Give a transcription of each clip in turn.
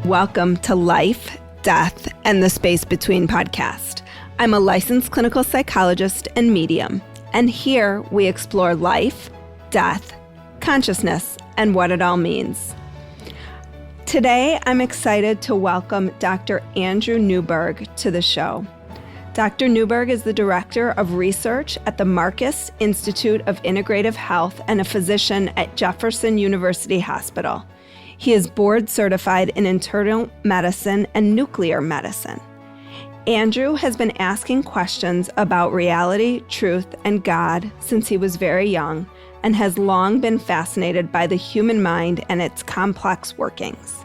Welcome to Life, Death, and the Space Between podcast. I'm a licensed clinical psychologist and medium, and here we explore life, death, consciousness, and what it all means. Today, I'm excited to welcome Dr. Andrew Newberg to the show. Dr. Newberg is the Director of Research at the Marcus Institute of Integrative Health and a physician at Jefferson University Hospital. He is board certified in internal medicine and nuclear medicine. Andrew has been asking questions about reality, truth, and God since he was very young and has long been fascinated by the human mind and its complex workings.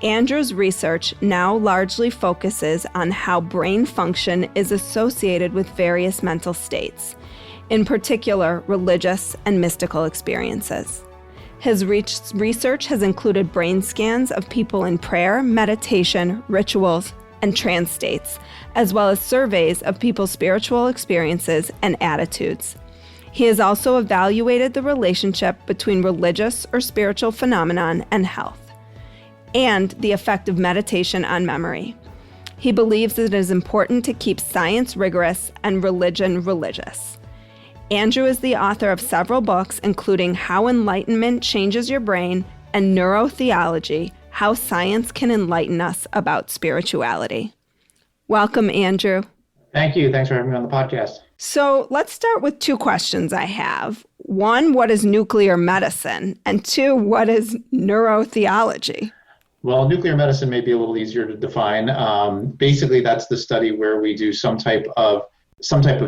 Andrew's research now largely focuses on how brain function is associated with various mental states, in particular religious and mystical experiences. His research has included brain scans of people in prayer, meditation, rituals, and trance states, as well as surveys of people's spiritual experiences and attitudes. He has also evaluated the relationship between religious or spiritual phenomenon and health, and the effect of meditation on memory. He believes that it is important to keep science rigorous and religion religious. Andrew is the author of several books, including How Enlightenment Changes Your Brain and Neurotheology, How Science Can Enlighten Us About Spirituality. Welcome, Andrew. Thank you. Thanks for having me on the podcast. So let's start with two questions I have. One, what is nuclear medicine? And two, what is neurotheology? Well, nuclear medicine may be a little easier to define. Basically, that's the study where we do some type of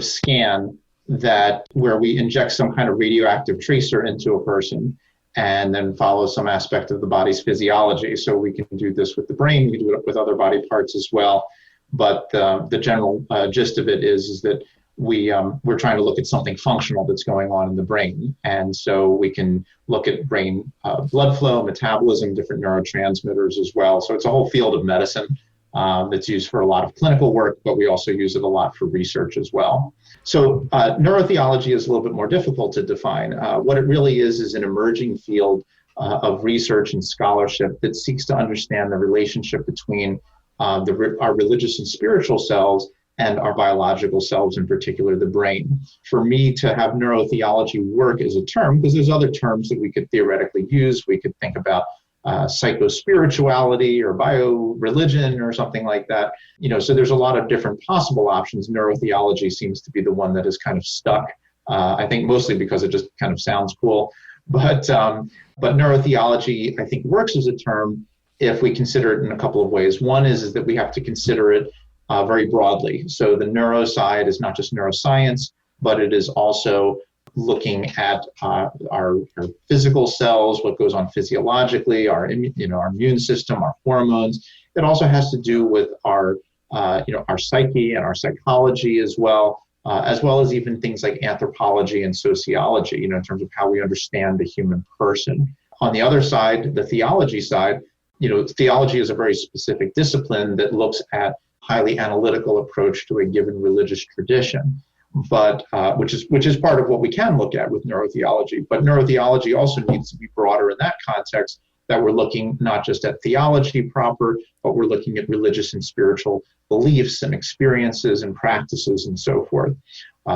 scan where we inject some kind of radioactive tracer into a person and then follow some aspect of the body's physiology. So we can do this with the brain, we can do it with other body parts as well. But the general gist of it is that we're trying to look at something functional that's going on in the brain. And so we can look at brain blood flow, metabolism, different neurotransmitters as well. So it's a whole field of medicine that's used for a lot of clinical work, but we also use it a lot for research as well. So neurotheology is a little bit more difficult to define. What it really is an emerging field of research and scholarship that seeks to understand the relationship between our religious and spiritual selves and our biological selves, in particular the brain. For me to have neurotheology work as a term, because there's other terms that we could theoretically use, we could think about psychospirituality or bio-religion or something like that. So there's a lot of different possible options. Neurotheology seems to be the one that is kind of stuck. I think mostly because it just kind of sounds cool. But neurotheology, I think, works as a term if we consider it in a couple of ways. One is that we have to consider it very broadly. So the neuro side is not just neuroscience, but it is also looking at our physical cells, what goes on physiologically, our immune system, our hormones. It also has to do with our psyche and our psychology as well as even things like anthropology and sociology, in terms of how we understand the human person. On the other side, the theology side, theology is a very specific discipline that looks at highly analytical approach to a given religious tradition. But which is part of what we can look at with neurotheology. But neurotheology also needs to be broader in that context, that we're looking not just at theology proper, but we're looking at religious and spiritual beliefs and experiences and practices and so forth.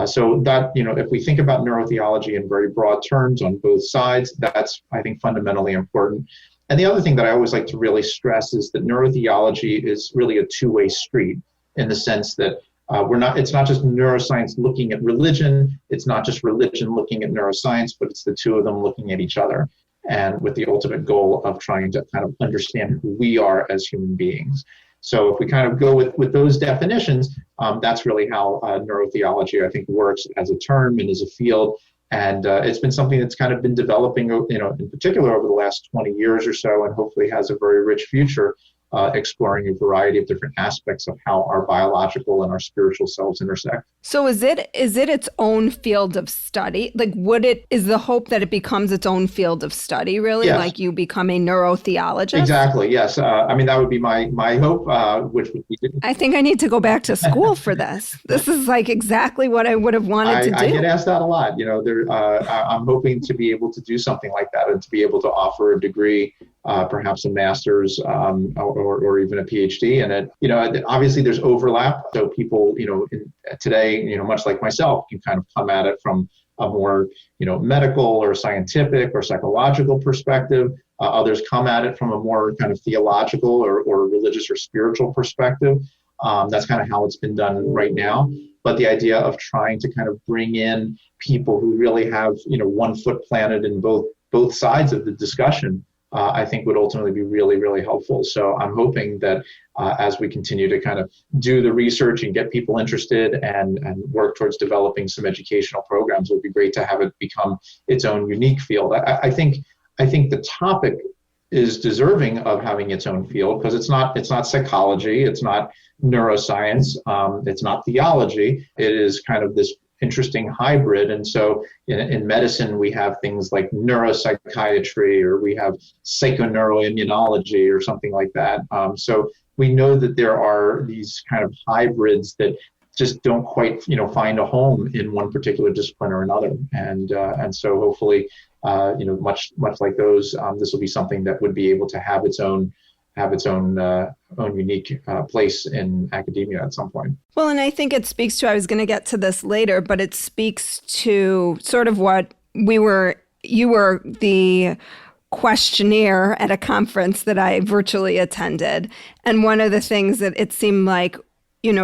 So that, if we think about neurotheology in very broad terms on both sides, that's, I think, fundamentally important. And the other thing that I always like to really stress is that neurotheology is really a two-way street, in the sense that it's not just neuroscience looking at religion, it's not just religion looking at neuroscience, but it's the two of them looking at each other, and with the ultimate goal of trying to kind of understand who we are as human beings. So if we kind of go with those definitions, that's really how neurotheology, I think, works as a term and as a field. And it's been something that's kind of been developing, in particular over the last 20 years or so, and hopefully has a very rich future, exploring a variety of different aspects of how our biological and our spiritual selves intersect. So is it its own field of study? Like, is the hope that it becomes its own field of study, really? Yes. Like you become a neurotheologist? Exactly, yes. That would be my hope, which would be... I think I need to go back to school for this. This is like exactly what I would have wanted to do. I get asked that a lot. I'm hoping to be able to do something like that and to be able to offer a degree perhaps a master's or even a PhD. And obviously there's overlap. So people, today, much like myself, can kind of come at it from a more, medical or scientific or psychological perspective. Others come at it from a more kind of theological or religious or spiritual perspective. That's kind of how it's been done right now. But the idea of trying to kind of bring in people who really have, one foot planted in both sides of the discussion, I think would ultimately be really, really helpful. So I'm hoping that as we continue to kind of do the research and get people interested and work towards developing some educational programs, it would be great to have it become its own unique field. I think the topic is deserving of having its own field because it's not psychology, it's not neuroscience, it's not theology. It is kind of this interesting hybrid. And so in medicine, we have things like neuropsychiatry, or we have psychoneuroimmunology or something like that. So we know that there are these kind of hybrids that just don't quite, find a home in one particular discipline or another. And so hopefully, much like those, this will be something that would be able to have its own unique place in academia at some point. Well, and I think it speaks to, I was going to get to this later, but it speaks to sort of what you were the questionnaire at a conference that I virtually attended. And one of the things that it seemed like,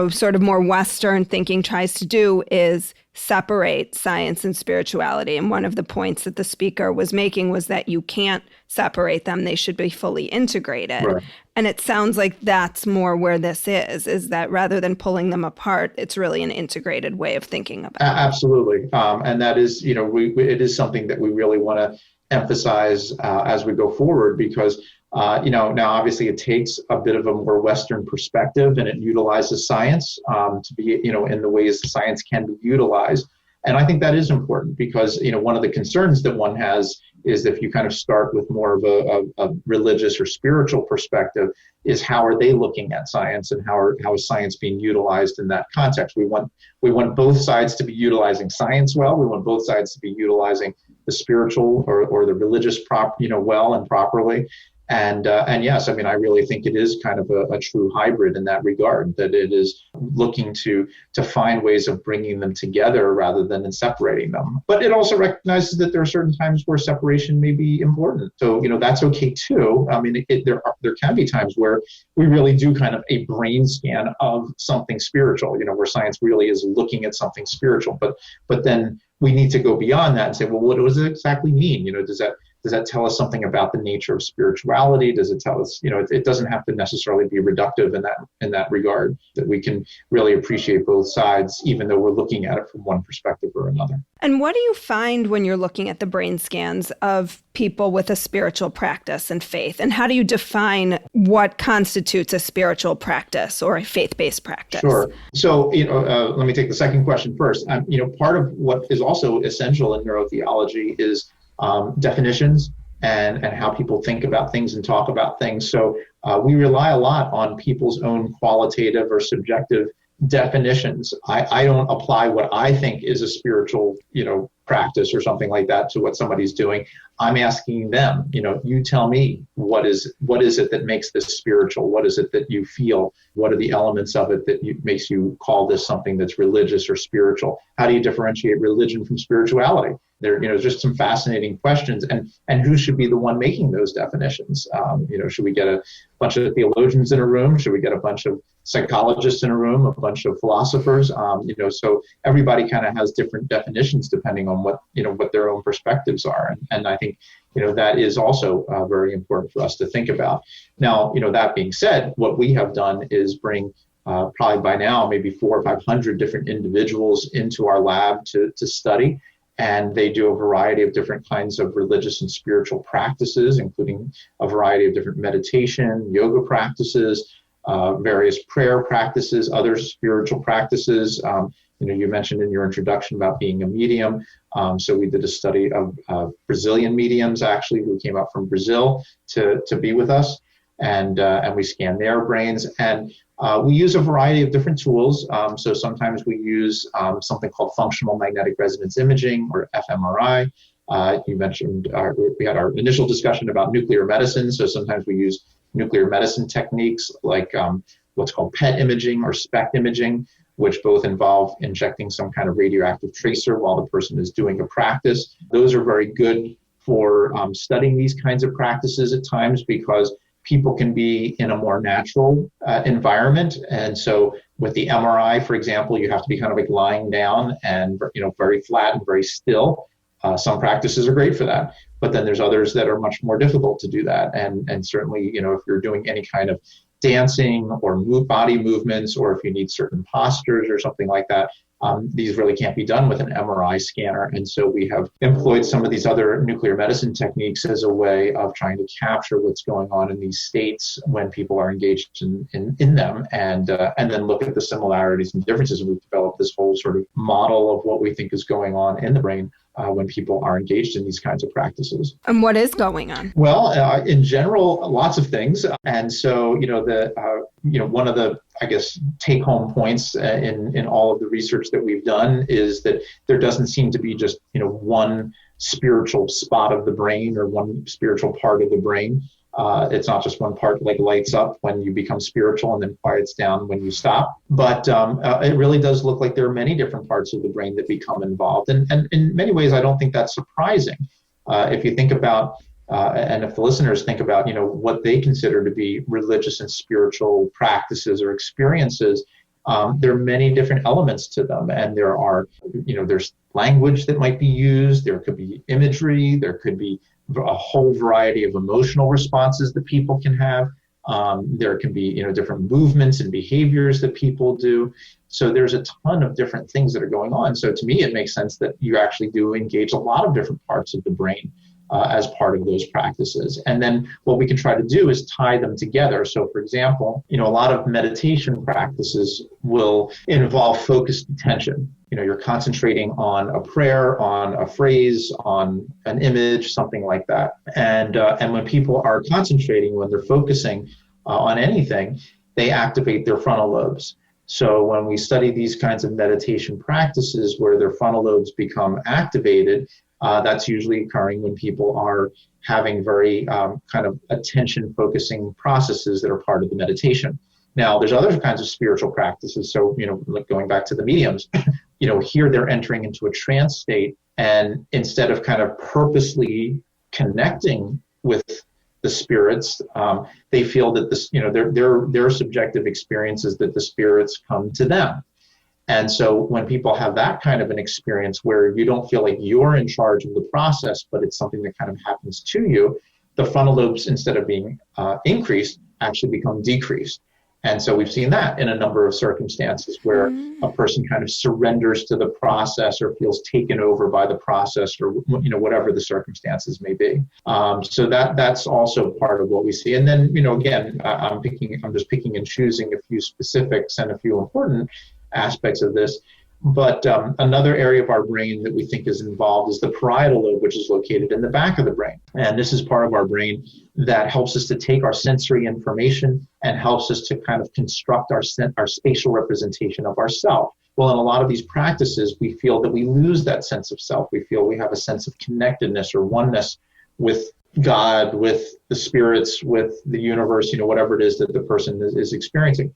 sort of more Western thinking tries to do is separate science and spirituality. And one of the points that the speaker was making was that you can't separate them. They should be fully integrated. Right. And it sounds like that's more where this is that rather than pulling them apart, it's really an integrated way of thinking about it. Absolutely. And that is, it is something that we really want to emphasize as we go forward because now obviously it takes a bit of a more Western perspective and it utilizes science to be, in the ways science can be utilized. And I think that is important because, one of the concerns that one has is if you kind of start with more of a religious or spiritual perspective is how are they looking at science and how is science being utilized in that context? We want both sides to be utilizing science well. We want both sides to be utilizing the spiritual or the religious well and properly. And yes, I mean, I really think it is kind of a true hybrid in that regard, that it is looking to find ways of bringing them together rather than in separating them. But it also recognizes that there are certain times where separation may be important. So, that's okay too. I mean, there can be times where we really do kind of a brain scan of something spiritual, where science really is looking at something spiritual. But then we need to go beyond that and say, well, what does it exactly mean? Does that tell us something about the nature of spirituality? Does it tell us, it doesn't have to necessarily be reductive in that regard, that we can really appreciate both sides, even though we're looking at it from one perspective or another. And what do you find when you're looking at the brain scans of people with a spiritual practice and faith? And how do you define what constitutes a spiritual practice or a faith-based practice? Sure. So, let me take the second question first. Part of what is also essential in neurotheology is definitions and how people think about things and talk about things. So we rely a lot on people's own qualitative or subjective definitions. I don't apply what I think is a spiritual, practice or something like that to what somebody's doing. I'm asking them, you tell me what is it that makes this spiritual? What is it that you feel? What are the elements of it that makes you call this something that's religious or spiritual? How do you differentiate religion from spirituality? There, just some fascinating questions, and who should be the one making those definitions? Should we get a bunch of theologians in a room? Should we get a bunch of psychologists in a room? A bunch of philosophers? So everybody kind of has different definitions depending on what their own perspectives are, and I think that is also very important for us to think about. Now, that being said, what we have done is bring probably by now maybe 400 or 500 different individuals into our lab to study. And they do a variety of different kinds of religious and spiritual practices, including a variety of different meditation, yoga practices, various prayer practices, other spiritual practices. You mentioned in your introduction about being a medium. So we did a study of Brazilian mediums, actually, who came out from Brazil to be with us. And we scanned their brains. And we use a variety of different tools. So sometimes we use something called functional magnetic resonance imaging, or fMRI. You mentioned we had our initial discussion about nuclear medicine. So sometimes we use nuclear medicine techniques like what's called PET imaging or SPECT imaging, which both involve injecting some kind of radioactive tracer while the person is doing a practice. Those are very good for studying these kinds of practices at times because people can be in a more natural environment. And so with the MRI, for example, you have to be kind of like lying down and, very flat and very still. Some practices are great for that, but then there's others that are much more difficult to do that. And certainly, if you're doing any kind of dancing or body movements, or if you need certain postures or something like that, these really can't be done with an MRI scanner. And so we have employed some of these other nuclear medicine techniques as a way of trying to capture what's going on in these states when people are engaged in them, and then look at the similarities and differences. And we've developed this whole sort of model of what we think is going on in the brain when people are engaged in these kinds of practices. And what is going on? Well, in general, lots of things. And so, one of the, take-home points in all of the research that we've done is that there doesn't seem to be just, one spiritual spot of the brain or one spiritual part of the brain. It's not just one part like lights up when you become spiritual and then quiets down when you stop. But it really does look like there are many different parts of the brain that become involved. And in many ways, I don't think that's surprising. If you think about, and if the listeners think about, what they consider to be religious and spiritual practices or experiences, there are many different elements to them. And there are, there's language that might be used. There could be imagery. There could be a whole variety of emotional responses that people can have. There can be, different movements and behaviors that people do. So there's a ton of different things that are going on. So to me, it makes sense that you actually do engage a lot of different parts of the brain as part of those practices. And then what we can try to do is tie them together. So for example, a lot of meditation practices will involve focused attention. You're concentrating on a prayer, on a phrase, on an image, something like that. And when people are concentrating, when they're focusing on anything, they activate their frontal lobes. So when we study these kinds of meditation practices where their frontal lobes become activated, that's usually occurring when people are having very kind of attention focusing processes that are part of the meditation. Now, there's other kinds of spiritual practices. So, like going back to the mediums, here they're entering into a trance state, and instead of kind of purposely connecting with the spirits, they feel that this, their subjective experience is that the spirits come to them. And so when people have that kind of an experience where you don't feel like you're in charge of the process, but it's something that kind of happens to you, the frontal lobes, instead of being increased, actually become decreased. And so we've seen that in a number of circumstances where a person kind of surrenders to the process or feels taken over by the process, or whatever the circumstances may be. So that's also part of what we see. And then again, I'm just picking and choosing a few specifics and a few important aspects of this. But another area of our brain that we think is involved is the parietal lobe, which is located in the back of the brain. And this is part of our brain that helps us to take our sensory information and helps us to kind of construct our spatial representation of ourself. Well, in a lot of these practices, we feel that we lose that sense of self. We feel we have a sense of connectedness or oneness with God, with the spirits, with the universe, whatever it is that the person is experiencing.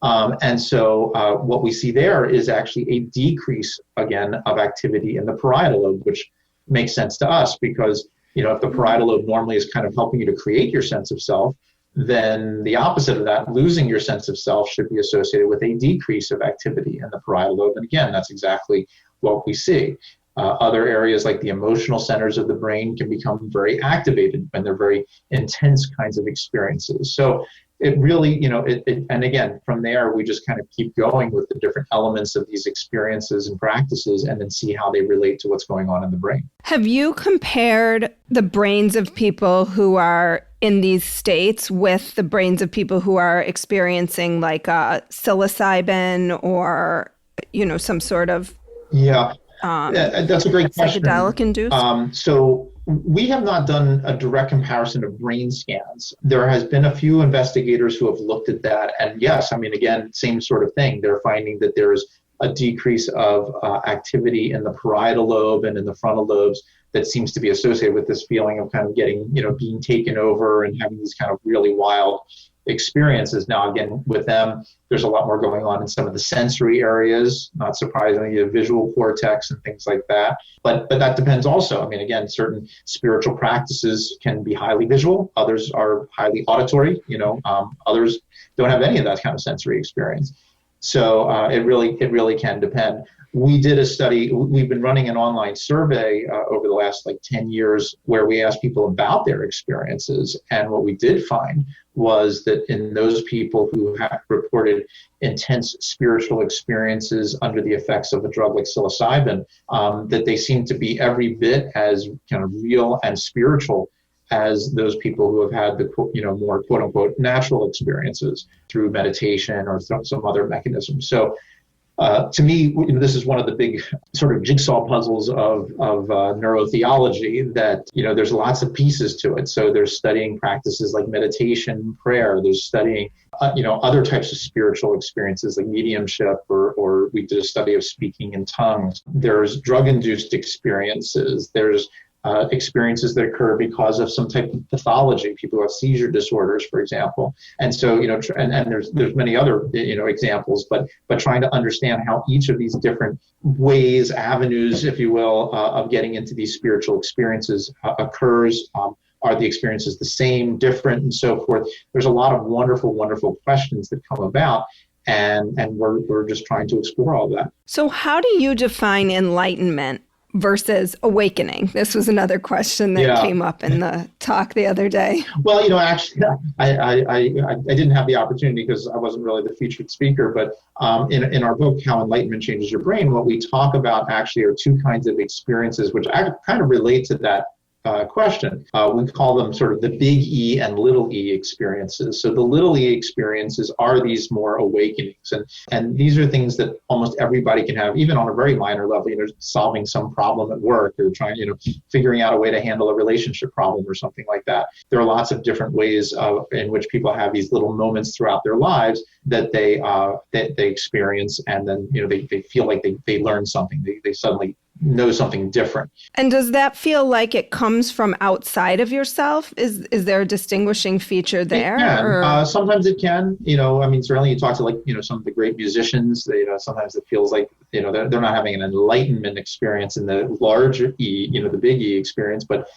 And so what we see there is actually a decrease, again, of activity in the parietal lobe, which makes sense to us because, if the parietal lobe normally is kind of helping you to create your sense of self, then the opposite of that, losing your sense of self, should be associated with a decrease of activity in the parietal lobe. And again, that's exactly what we see. Other areas like the emotional centers of the brain can become very activated when they're very intense kinds of experiences. So it really, and again, from there, we just kind of keep going with the different elements of these experiences and practices and then see how they relate to what's going on in the brain. Have you compared the brains of people who are in these states with the brains of people who are experiencing like psilocybin or, some sort of... Yeah, that's a great question. Psychedelic induced? So we have not done a direct comparison of brain scans. There has been a few investigators who have looked at that. And yes, again, same sort of thing. They're finding that there's a decrease of activity in the parietal lobe and in the frontal lobes that seems to be associated with this feeling of kind of getting, being taken over and having these kind of really wild experiences. Now, again, with them, there's a lot more going on in some of the sensory areas, not surprisingly, the visual cortex and things like that. But that depends also. I mean, again, certain spiritual practices can be highly visual. Others are highly auditory. Others don't have any of that kind of sensory experience. So it really can depend. We did a study. We've been running an online survey over the last 10 years where we asked people about their experiences. And what we did find was that in those people who have reported intense spiritual experiences under the effects of a drug like psilocybin, that they seem to be every bit as kind of real and spiritual as those people who have had the more quote unquote natural experiences through meditation or some other mechanism. So to me, this is one of the big sort of jigsaw puzzles of neurotheology, that, there's lots of pieces to it. So there's studying practices like meditation, prayer. There's studying, other types of spiritual experiences like mediumship, or we did a study of speaking in tongues. There's drug-induced experiences. There's experiences that occur because of some type of pathology, people who have seizure disorders, for example. And so, and there's many other, examples, but trying to understand how each of these different ways, avenues, if you will, of getting into these spiritual experiences occurs. Are the experiences the same, different, and so forth? There's a lot of wonderful, wonderful questions that come about. And we're just trying to explore all that. So how do you define enlightenment versus awakening? This was another question that came up in the talk the other day. Well, actually, I didn't have the opportunity because I wasn't really the featured speaker, but in our book, How Enlightenment Changes Your Brain, what we talk about actually are two kinds of experiences which kind of relate to that question. We call them sort of the big E and little E experiences. So the little E experiences are these more awakenings. And these are things that almost everybody can have, even on a very minor level, solving some problem at work or trying, figuring out a way to handle a relationship problem or something like that. There are lots of different ways in which people have these little moments throughout their lives that they experience, and then, they feel like they learn something. They suddenly know something different. And does that feel like it comes from outside of yourself? Is there a distinguishing feature there? It can. Sometimes it can. Certainly you talk to some of the great musicians. Sometimes it feels like they're not having an enlightenment experience in the larger E, the big E experience, but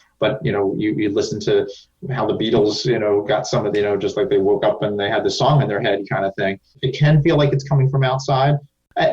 you listen to how the Beatles, got some of just like they woke up and they had the song in their head kind of thing. It can feel like it's coming from outside.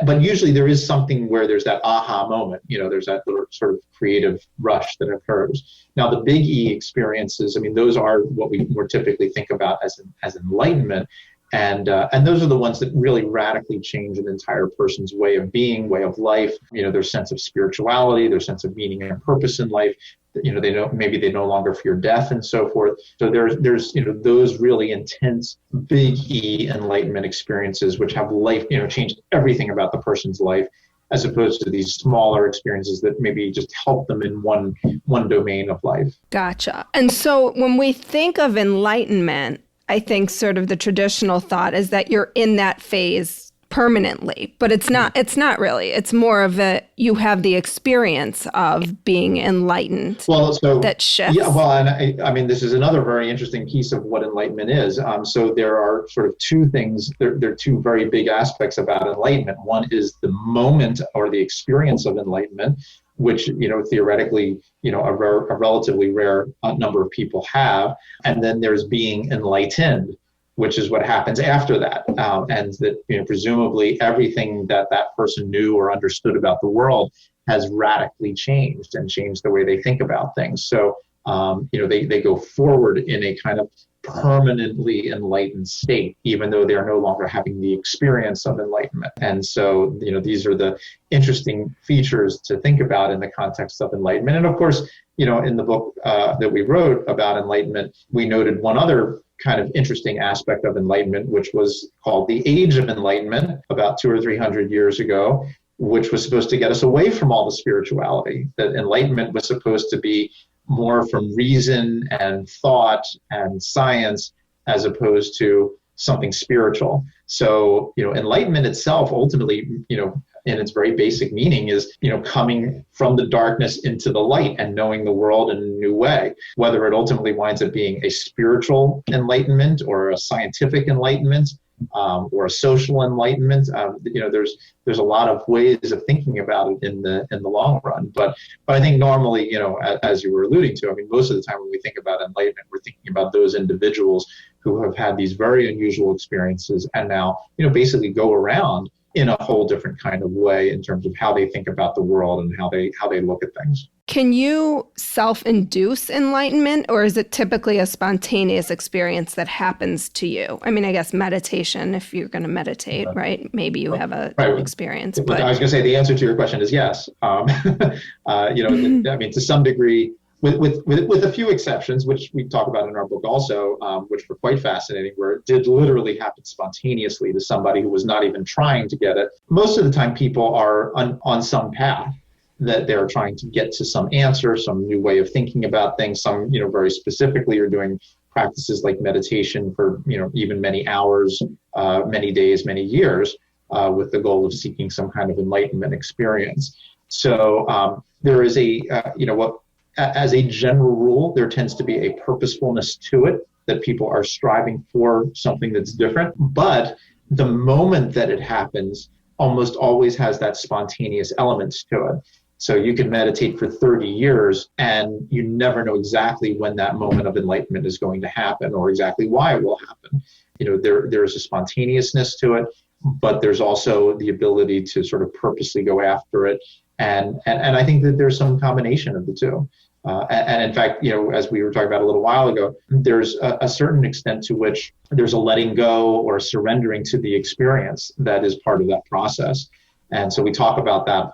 But usually there is something where there's that aha moment, there's that sort of creative rush that occurs. Now, the big E experiences, those are what we more typically think about as enlightenment. And those are the ones that really radically change an entire person's way of being, way of life, their sense of spirituality, their sense of meaning and purpose in life. Maybe they no longer fear death and so forth. So there's those really intense big E enlightenment experiences which have life, changed everything about the person's life, as opposed to these smaller experiences that maybe just help them in one domain of life. Gotcha. And so when we think of enlightenment, I think sort of the traditional thought is that you're in that phase permanently, but it's not really. It's more of you have the experience of being enlightened. Well, so that shifts. Yeah, well, and this is another very interesting piece of what enlightenment is. So there are sort of two things. There are two very big aspects about enlightenment. One is the moment or the experience of enlightenment, which, theoretically, a relatively rare number of people have. And then there's being enlightened, which is what happens after that. And that, presumably everything that person knew or understood about the world has radically changed and changed the way they think about things. So, they go forward in a kind of permanently enlightened state, even though they are no longer having the experience of enlightenment. And so, these are the interesting features to think about in the context of enlightenment. And of course, in the book that we wrote about enlightenment, we noted one other kind of interesting aspect of enlightenment, which was called the Age of Enlightenment about 200 or 300 years ago, which was supposed to get us away from all the spirituality. That enlightenment was supposed to be more from reason and thought and science, as opposed to something spiritual. So, enlightenment itself ultimately, in its very basic meaning is, coming from the darkness into the light and knowing the world in a new way. Whether it ultimately winds up being a spiritual enlightenment or a scientific enlightenment, or a social enlightenment, there's a lot of ways of thinking about it in the long run. But I think normally, as you were alluding to, I mean, most of the time when we think about enlightenment, we're thinking about those individuals who have had these very unusual experiences and now, basically go around in a whole different kind of way in terms of how they think about the world and how they look at things. Can you self-induce enlightenment, or is it typically a spontaneous experience that happens to you? I mean, I guess meditation, if you're going to meditate, right? Maybe you have an experience. But I was going to say the answer to your question is yes. I mean, to some degree, with a few exceptions, which we talk about in our book also, which were quite fascinating, where it did literally happen spontaneously to somebody who was not even trying to get it. Most of the time, people are on some path that they're trying to get to some answer, some new way of thinking about things. Some, very specifically are doing practices like meditation for, even many hours, many days, many years, with the goal of seeking some kind of enlightenment experience. So there is as a general rule, there tends to be a purposefulness to it, that people are striving for something that's different. But the moment that it happens almost always has that spontaneous elements to it. So you can meditate for 30 years and you never know exactly when that moment of enlightenment is going to happen or exactly why it will happen. There's a spontaneousness to it, but there's also the ability to sort of purposely go after it. And I think that there's some combination of the two. And in fact, as we were talking about a little while ago, there's a certain extent to which there's a letting go or surrendering to the experience that is part of that process. And so we talk about that,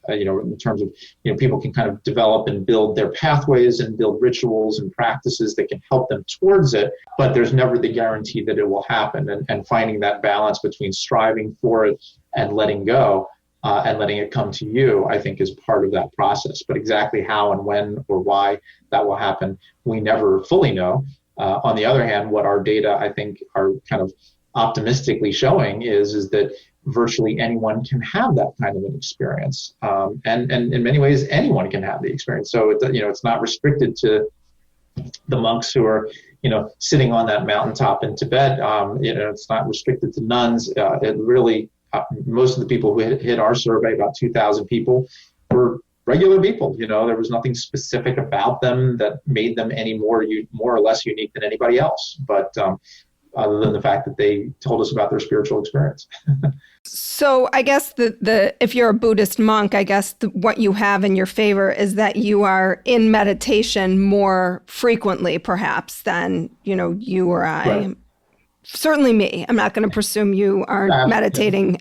in terms of, people can kind of develop and build their pathways and build rituals and practices that can help them towards it, but there's never the guarantee that it will happen. And finding that balance between striving for it and letting go, and letting it come to you, I think is part of that process. But exactly how and when or why that will happen, we never fully know. On the other hand, what our data, I think, are kind of optimistically showing is that virtually anyone can have that kind of an experience. And in many ways, anyone can have the experience. So, it's not restricted to the monks who are, sitting on that mountaintop in Tibet. It's not restricted to nuns. It really, most of the people who hit our survey, about 2,000 people, were regular people. There was nothing specific about them that made them any more or less unique than anybody else. But other than the fact that they told us about their spiritual experience. So I guess if you're a Buddhist monk, I guess what you have in your favor is that you are in meditation more frequently, perhaps, than, you or I. Right. Certainly me. I'm not going to presume you are meditating,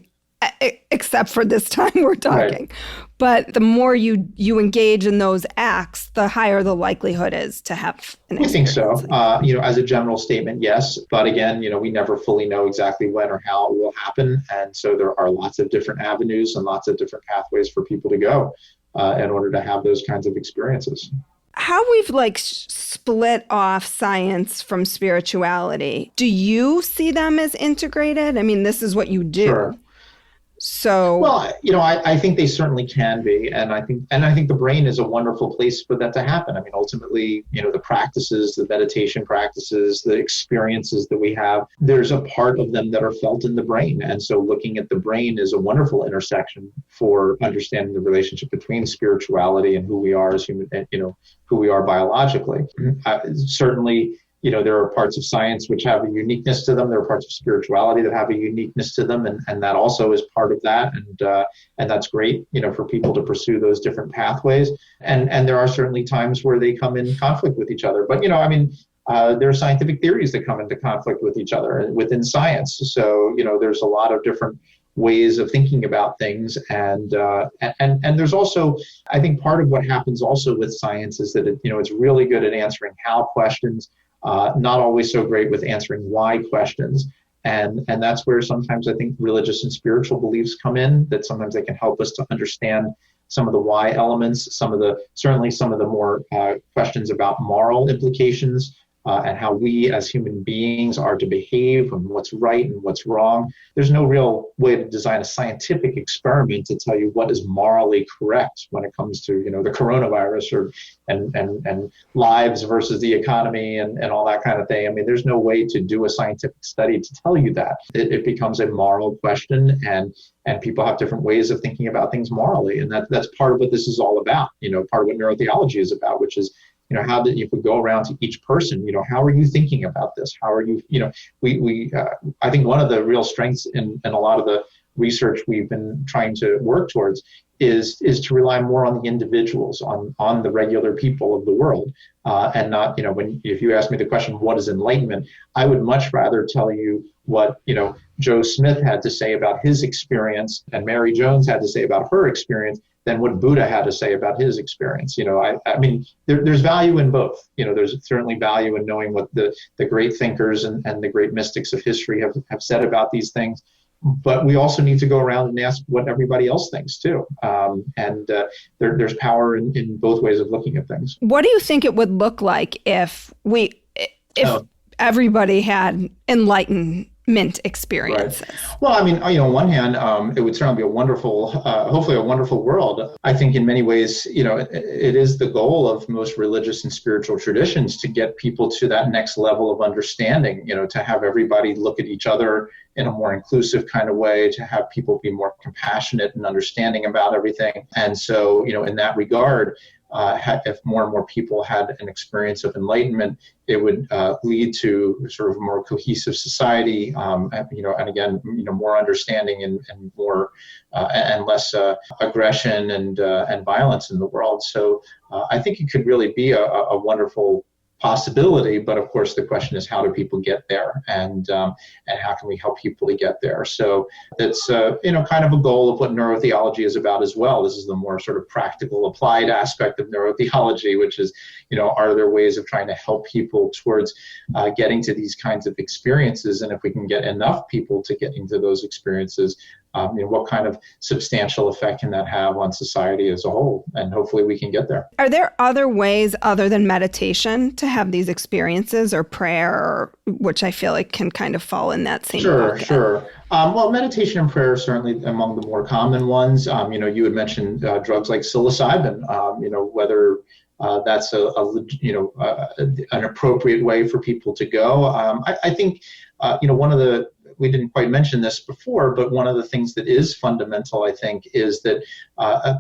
except for this time we're talking. Right. But the more you engage in those acts, the higher the likelihood is to have an experience. I think so. As a general statement, yes. But again, we never fully know exactly when or how it will happen. And so there are lots of different avenues and lots of different pathways for people to go in order to have those kinds of experiences. How we've split off science from spirituality, do you see them as integrated? I mean, this is what you do. Sure. So, well, I think they certainly can be. And I think the brain is a wonderful place for that to happen. I mean, ultimately, the practices, the meditation practices, the experiences that we have, there's a part of them that are felt in the brain. And so looking at the brain is a wonderful intersection for understanding the relationship between spirituality and who we are as human, who we are biologically. Certainly, there are parts of science which have a uniqueness to them. There are parts of spirituality that have a uniqueness to them. And that also is part of that. And that's great, for people to pursue those different pathways. And there are certainly times where they come in conflict with each other. But, there are scientific theories that come into conflict with each other within science. So, there's a lot of different ways of thinking about things. And there's also, I think part of what happens also with science is that, it's really good at answering how questions, not always so great with answering why questions. And that's where sometimes I think religious and spiritual beliefs come in, that sometimes they can help us to understand some of the why elements, certainly some of the more questions about moral implications and how we as human beings are to behave and what's right and what's wrong. There's no real way to design a scientific experiment to tell you what is morally correct when it comes to, the coronavirus and lives versus the economy and all that kind of thing. I mean, there's no way to do a scientific study to tell you that. It becomes a moral question, and people have different ways of thinking about things morally. And that's part of what this is all about, part of what neurotheology is about, which is, how that you could go around to each person, how are you thinking about this? How are you, I think one of the real strengths in a lot of the research we've been trying to work towards is to rely more on the individuals, on the regular people of the world, and not, if you ask me the question, what is enlightenment? I would much rather tell you what, Joe Smith had to say about his experience and Mary Jones had to say about her experience than what Buddha had to say about his experience. I mean, there's value in both. There's certainly value in knowing what the great thinkers and the great mystics of history have said about these things. But we also need to go around and ask what everybody else thinks too. There's power in both ways of looking at things. What do you think it would look like if everybody had enlightenment experiences? Right. Well, I mean, on one hand, it would certainly be a wonderful, hopefully a wonderful world. I think in many ways, it is the goal of most religious and spiritual traditions to get people to that next level of understanding, to have everybody look at each other in a more inclusive kind of way, to have people be more compassionate and understanding about everything. And so, in that regard, if more and more people had an experience of enlightenment, it would lead to sort of a more cohesive society, and again, more understanding and more and less aggression and violence in the world. So I think it could really be a wonderful possibility, but of course the question is, how do people get there, and how can we help people to get there? So it's kind of a goal of what neurotheology is about as well. This is the more sort of practical, applied aspect of neurotheology, which is, are there ways of trying to help people towards getting to these kinds of experiences? And if we can get enough people to get into those experiences, what kind of substantial effect can that have on society as a whole? And hopefully we can get there. Are there other ways other than meditation to have these experiences, or prayer, which I feel like can kind of fall in that same bucket? Sure. Well, meditation and prayer are certainly among the more common ones. You had mentioned drugs like psilocybin, whether that's an appropriate way for people to go. I think, one of the, we didn't quite mention this before, but one of the things that is fundamental, I think, is that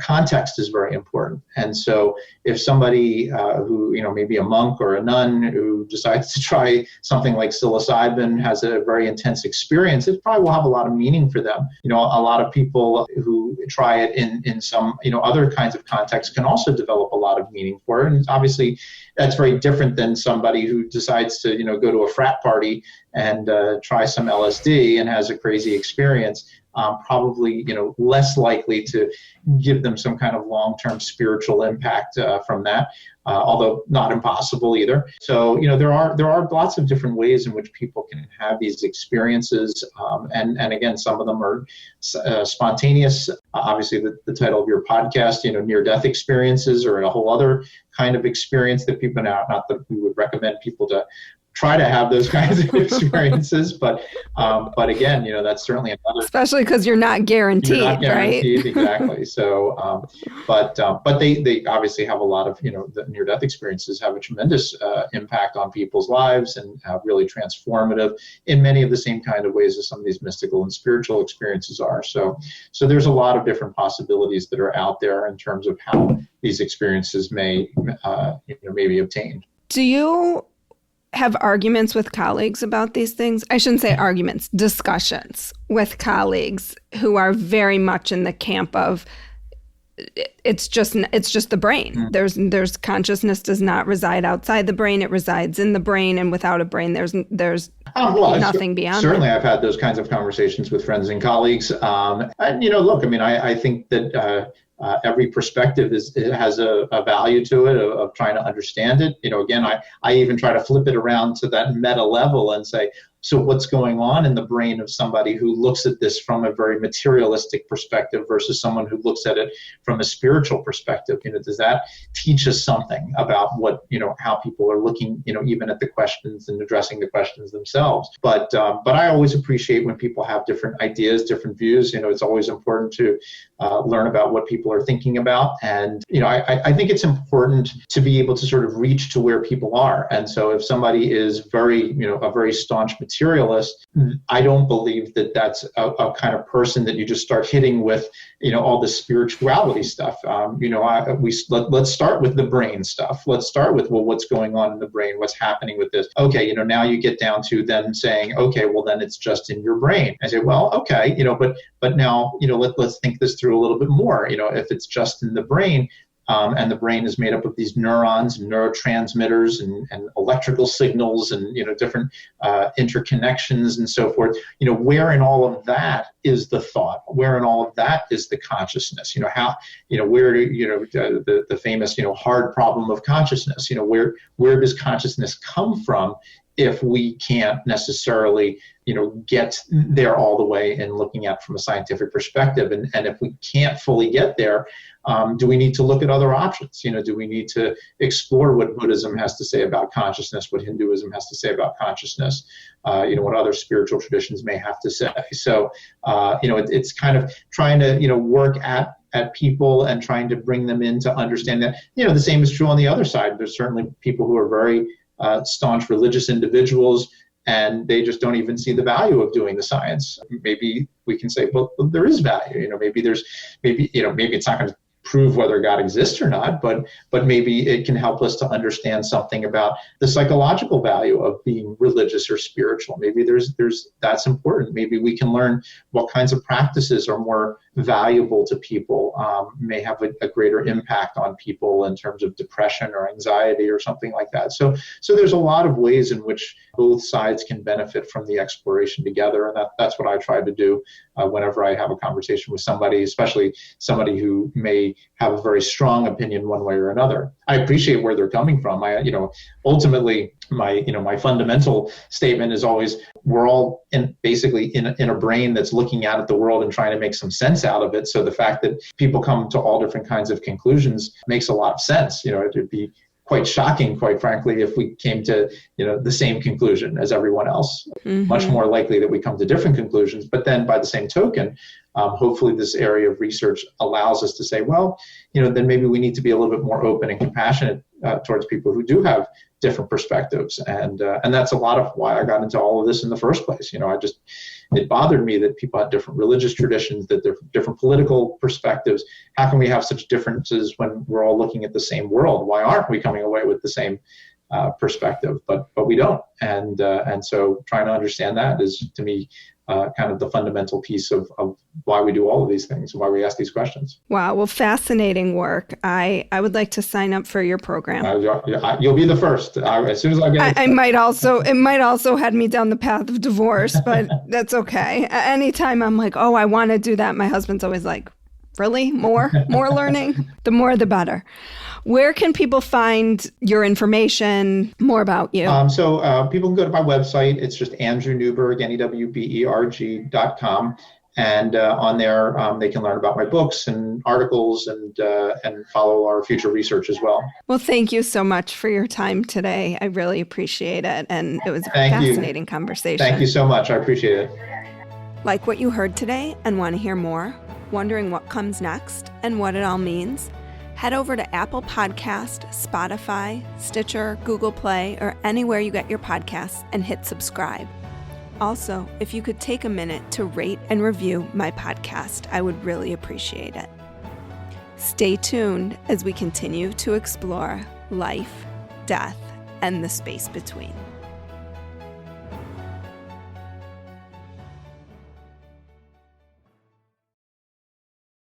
context is very important. And so if somebody who, maybe a monk or a nun who decides to try something like psilocybin has a very intense experience, it probably will have a lot of meaning for them. A lot of people who try it in some, other kinds of contexts can also develop a lot of meaning for it. And obviously that's very different than somebody who decides to, go to a frat party and try some LSD and has a crazy experience. Probably, less likely to give them some kind of long-term spiritual impact from that, although not impossible either. So, there are lots of different ways in which people can have these experiences, and again, some of them are spontaneous. Obviously, the title of your podcast, near-death experiences, or a whole other kind of experience that people now, not that we would recommend people to try to have those kinds of experiences, but again, that's certainly another. Especially because you're not guaranteed, right? Exactly. So, but they obviously have a lot of, the near-death experiences have a tremendous impact on people's lives and really transformative in many of the same kind of ways as some of these mystical and spiritual experiences are. So there's a lot of different possibilities that are out there in terms of how these experiences may be obtained. Do you have arguments with colleagues about these things? I shouldn't say arguments, discussions with colleagues who are very much in the camp of it's just the brain. Mm. There's consciousness does not reside outside the brain. It resides in the brain, and without a brain, there's nothing beyond. Certainly, I've had those kinds of conversations with friends and colleagues. And look, I mean, I think that every perspective has a value to it of trying to understand it. Again, I even try to flip it around to that meta level and say, So what's going on in the brain of somebody who looks at this from a very materialistic perspective versus someone who looks at it from a spiritual perspective? Does that teach us something about what, how people are looking, even at the questions and addressing the questions themselves? But I always appreciate when people have different ideas, different views. It's always important to learn about what people are thinking about. And, I think it's important to be able to sort of reach to where people are. And so if somebody is a very staunch materialist, I don't believe that that's a kind of person that you just start hitting with, all the spirituality stuff. Let's start with the brain stuff. Let's start with, well, what's going on in the brain? What's happening with this? Okay, now you get down to them saying, okay, well, then it's just in your brain. I say, well, okay, but now, let's think this through a little bit more. If it's just in the brain, and the brain is made up of these neurons and neurotransmitters and electrical signals and different interconnections and so forth. Where in all of that is the thought? Where in all of that is the consciousness? Where the famous hard problem of consciousness? Where does consciousness come from? If we can't necessarily, get there all the way and looking at from a scientific perspective, and if we can't fully get there, do we need to look at other options? Do we need to explore what Buddhism has to say about consciousness, what Hinduism has to say about consciousness, what other spiritual traditions may have to say? So, it's kind of trying to, work at people and trying to bring them in to understand that, the same is true on the other side. There's certainly people who are very staunch religious individuals, and they just don't even see the value of doing the science. Maybe we can say, well, there is value. Maybe it's not going to prove whether God exists or not, but maybe it can help us to understand something about the psychological value of being religious or spiritual. Maybe that's important. Maybe we can learn what kinds of practices are more valuable to people, may have a greater impact on people in terms of depression or anxiety or something like that. So there's a lot of ways in which both sides can benefit from the exploration together, and that's what I try to do whenever I have a conversation with somebody, especially somebody who may have a very strong opinion one way or another. I appreciate where they're coming from. Ultimately, my fundamental statement is always, we're all basically in a brain that's looking out at the world and trying to make some sense out of it. So the fact that people come to all different kinds of conclusions makes a lot of sense. It'd be quite shocking, quite frankly, if we came to, the same conclusion as everyone else. Mm-hmm. Much more likely that we come to different conclusions. But then by the same token, hopefully this area of research allows us to say, well, then maybe we need to be a little bit more open and compassionate towards people who do have different perspectives. And that's a lot of why I got into all of this in the first place. It bothered me that people had different religious traditions, that they're different political perspectives. How can we have such differences when we're all looking at the same world? Why aren't we coming away with the same perspective? But we don't. And so trying to understand that is, to me, kind of the fundamental piece of why we do all of these things, why we ask these questions. Wow. Well, fascinating work. I would like to sign up for your program. You'll be the first. As soon as I get it might also head me down the path of divorce, but that's okay. Anytime I'm like, oh, I want to do that, my husband's always like, really? More learning? The more, the better. Where can people find your information, more about you? So people can go to my website. It's just Andrew Newberg, NEWBERG.com. And on there, they can learn about my books and articles and follow our future research as well. Well, thank you so much for your time today. I really appreciate it. And it was a fascinating conversation. Thank you so much. I appreciate it. Like what you heard today and want to hear more? Wondering what comes next and what it all means? Head over to Apple Podcast, Spotify, Stitcher, Google Play, or anywhere you get your podcasts and hit subscribe. Also, if you could take a minute to rate and review my podcast, I would really appreciate it. Stay tuned as we continue to explore life, death, and the space between.